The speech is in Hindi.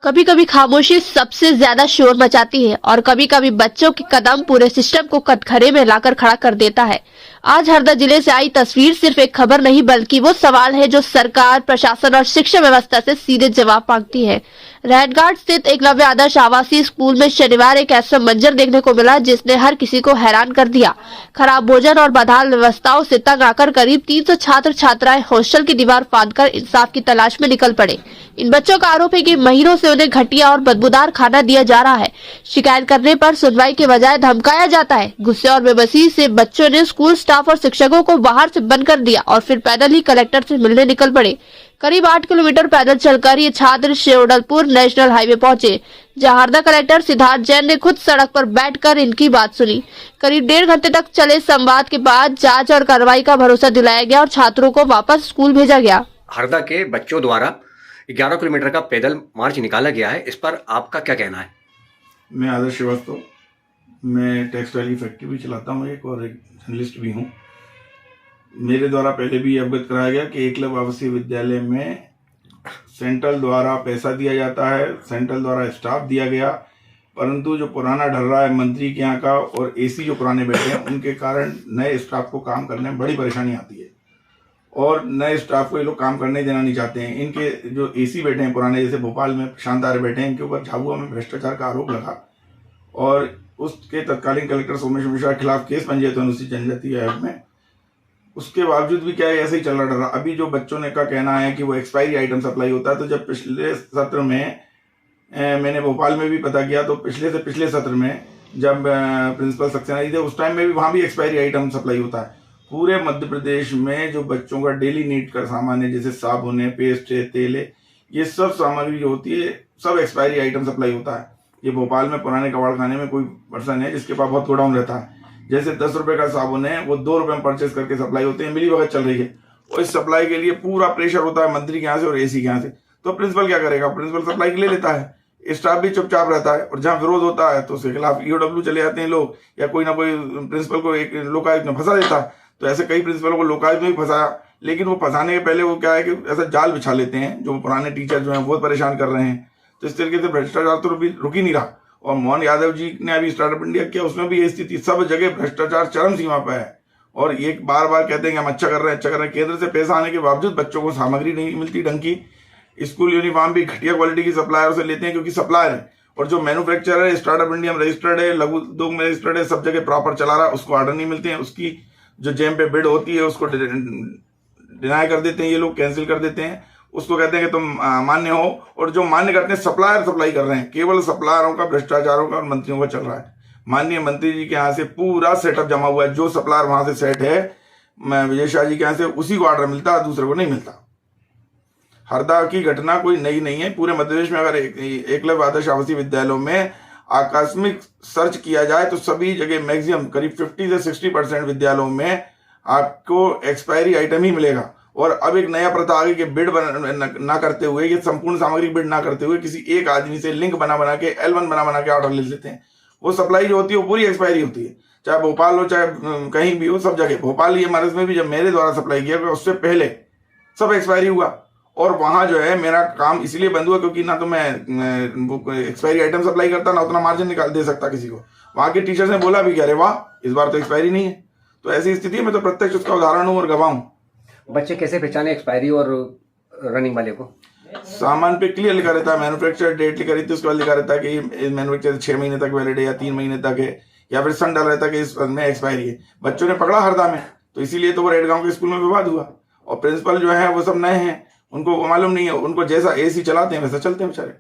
कभी कभी खामोशी सबसे ज्यादा शोर मचाती है और कभी कभी बच्चों के कदम पूरे सिस्टम को कटघरे में लाकर खड़ा कर देता है। आज हरदा जिले से आई तस्वीर सिर्फ एक खबर नहीं बल्कि वो सवाल है जो सरकार, प्रशासन और शिक्षा व्यवस्था से सीधे जवाब मांगती है। रैटघाट स्थित एकलव्य आदर्श आवासीय स्कूल में शनिवार एक ऐसा मंजर देखने को मिला जिसने हर किसी को हैरान कर दिया। खराब भोजन और बदहाल व्यवस्थाओं से तंग आकर करीब 300 छात्र छात्राएं हॉस्टल की दीवार फांदकर इंसाफ की तलाश में निकल पड़े। इन बच्चों का आरोप है कि महीनों से उन्हें घटिया और बदबूदार खाना दिया जा रहा है। शिकायत करने पर सुनवाई के बजाय धमकाया जाता है। गुस्से और बेबसी से बच्चों ने स्कूल स्टाफ और शिक्षकों को बाहर से बंद कर दिया और फिर पैदल ही कलेक्टर से मिलने निकल पड़े। करीब 8 किलोमीटर पैदल चलकर ये छात्र शेवड़लपुर नेशनल हाईवे पहुंचे, जहां हरदा कलेक्टर सिद्धार्थ जैन ने खुद सड़क पर बैठकर इनकी बात सुनी। करीब 1.5 घंटे तक चले संवाद के बाद जांच और कार्रवाई का भरोसा दिलाया गया और छात्रों को वापस स्कूल भेजा गया। हरदा के बच्चों द्वारा 11 किलोमीटर का पैदल मार्च निकाला गया है, इस पर आपका क्या कहना है? मैं आदर्श श्रीवास्तव, मैं टेक्सटाइल की फैक्ट्री भी चलाता हूँ एक, और एक जर्नलिस्ट भी हूँ। मेरे द्वारा पहले भी अवगत कराया गया कि एकलव्य आवासीय विद्यालय में सेंट्रल द्वारा पैसा दिया जाता है, सेंट्रल द्वारा स्टाफ दिया गया, परंतु जो पुराना ढल रहा है मंत्री के यहाँ का और एसी जो पुराने बैठे हैं उनके कारण नए स्टाफ को काम करने में बड़ी परेशानी आती है और नए स्टाफ को ये लोग काम करने देना नहीं चाहते हैं। इनके जो एसी बैठे हैं पुराने, जैसे भोपाल में शानदार बैठे हैं, इनके ऊपर झाबुआ में भ्रष्टाचार का आरोप लगा और उसके तत्कालीन कलेक्टर सोमेश मिश्रा के खिलाफ केस पंजीयत अनुसूचित जनजाति आयोग में। उसके बावजूद भी क्या है, ऐसे ही चल रहा। अभी जो बच्चों ने का कहना है कि वो एक्सपायरी आइटम सप्लाई होता है, तो जब पिछले सत्र में मैंने भोपाल में भी पता किया तो पिछले से पिछले सत्र में जब प्रिंसिपल सक्सेना थे उस टाइम में भी वहाँ भी एक्सपायरी आइटम सप्लाई होता है। पूरे मध्य प्रदेश में जो बच्चों का डेली नीड का सामान है, जैसे साबुन है, पेस्ट है, तेल है, ये सब सामग्री जो होती है सब एक्सपायरी आइटम सप्लाई होता है। ये भोपाल में पुराने कबाड़ खाने में कोई पर्सन है जिसके पास बहुत गोडाउन रहता है, जैसे 10 रुपए का साबुन है वो 2 रुपए में परचेज करके सप्लाई होते हैं, मिली भगत चल रही है और इस सप्लाई के लिए पूरा प्रेशर होता है मंत्री के यहाँ से और एसी के यहाँ से। तो प्रिंसिपल क्या करेगा? प्रिंसिपल सप्लाई ले लेता है, स्टाफ भी चुपचाप रहता है और जहाँ विरोध होता है तो उसके खिलाफ ईओडब्ल्यू चले जाते हैं लोग, या कोई ना कोई प्रिंसिपल को एक लोकायुक्त में फंसा देता है। तो ऐसे कई प्रिंसिपलों को लोकायुक्त में भी फंसाया, लेकिन वो फंसाने के पहले वो क्या है कि ऐसा जाल बिछा लेते हैं जो पुराने टीचर जो हैं बहुत परेशान कर रहे हैं। तो इस तरीके से भ्रष्टाचार तो रुक ही नहीं रहा। और मोहन यादव जी ने अभी स्टार्टअप इंडिया किया, उसमें भी ये स्थिति, सब जगह भ्रष्टाचार चरम सीमा पर है और ये बार बार कहते हैं कि हम अच्छा कर रहे हैं, अच्छा कर रहे हैं। केंद्र से पैसा आने के बावजूद बच्चों को सामग्री नहीं मिलती ढंग की। स्कूल यूनिफॉर्म भी घटिया क्वालिटी की सप्लायर से लेते हैं क्योंकि सप्लायर है, और जो मैन्युफैक्चरर है स्टार्टअप इंडिया में रजिस्टर्ड है, लघु उद्योग में रजिस्टर्ड है, सब जगह प्रॉपर चला रहा है, उसको ऑर्डर नहीं मिलते हैं। उसकी जो जेम पे बिड होती है उसको डिनाई कर देते हैं ये लोग, कैंसिल कर देते हैं, उसको कहते हैं कि तुम मान्य हो, और जो मान्य करते हैं सप्लायर सप्लाई कर रहे हैं। केवल सप्लायरों का, भ्रष्टाचारों का और मंत्रियों का चल रहा है। माननीय मंत्री जी के यहाँ से पूरा सेटअप जमा हुआ है, जो सप्लायर वहां से सेट है विजय शाह जी के यहाँ से उसी को ऑर्डर मिलता है, दूसरे को नहीं मिलता। हरदा की घटना कोई नई नहीं है। पूरे मध्य प्रदेश में अगर एकलव्य आदर्श आवासीय विद्यालयों में आकस्मिक सर्च किया जाए तो सभी जगह मैक्सिमम करीब 50 से 60% विद्यालयों में आपको एक्सपायरी आइटम ही मिलेगा। और अब एक नया प्रथा आगे के बिड ना करते हुए, ये संपूर्ण सामग्री बिड ना करते हुए किसी एक आदमी से लिंक बना के L1 बना के ऑर्डर ले लेते हैं। वो सप्लाई जो होती है वो पूरी एक्सपायरी होती है, चाहे भोपाल हो चाहे कहीं भी हो, सब जगह। भोपाल ये हमारे में भी जब मेरे द्वारा सप्लाई किया उससे पहले सब एक्सपायरी हुआ और वहां जो है मेरा काम इसलिए बंद हुआ क्योंकि ना तो मैं एक्सपायरी आइटम सप्लाई करता, ना उतना मार्जिन निकाल दे सकता किसी को। वहां के टीचर्स ने बोला भी कि अरे वाह, इस बार तो एक्सपायरी नहीं है। तो ऐसी स्थिति में तो प्रत्यक्ष उसका उदाहरण हूं और गवाह हूं। बच्चे कैसे पहचाने एक्सपायरी और रनिंग वाले को? सामान पे क्लियर लिखा रहता है, मैन्युफैक्चर डेट लिखा रहती है, उसके बाद लिखा रहता है कि मैन्युफैक्चर 6 महीने तक वैलिड है या 3 महीने तक है, या फिर सन डाला रहता है कि इसमें एक्सपायरी है। बच्चों ने पकड़ा हरदा में, तो इसीलिए तो वो रेडगांव के स्कूल में विवाद हुआ। और प्रिंसिपल जो है वो सब नए हैं, उनको मालूम नहीं है, उनको जैसा एसी चलाते हैं वैसा चलते हैं बेचारे।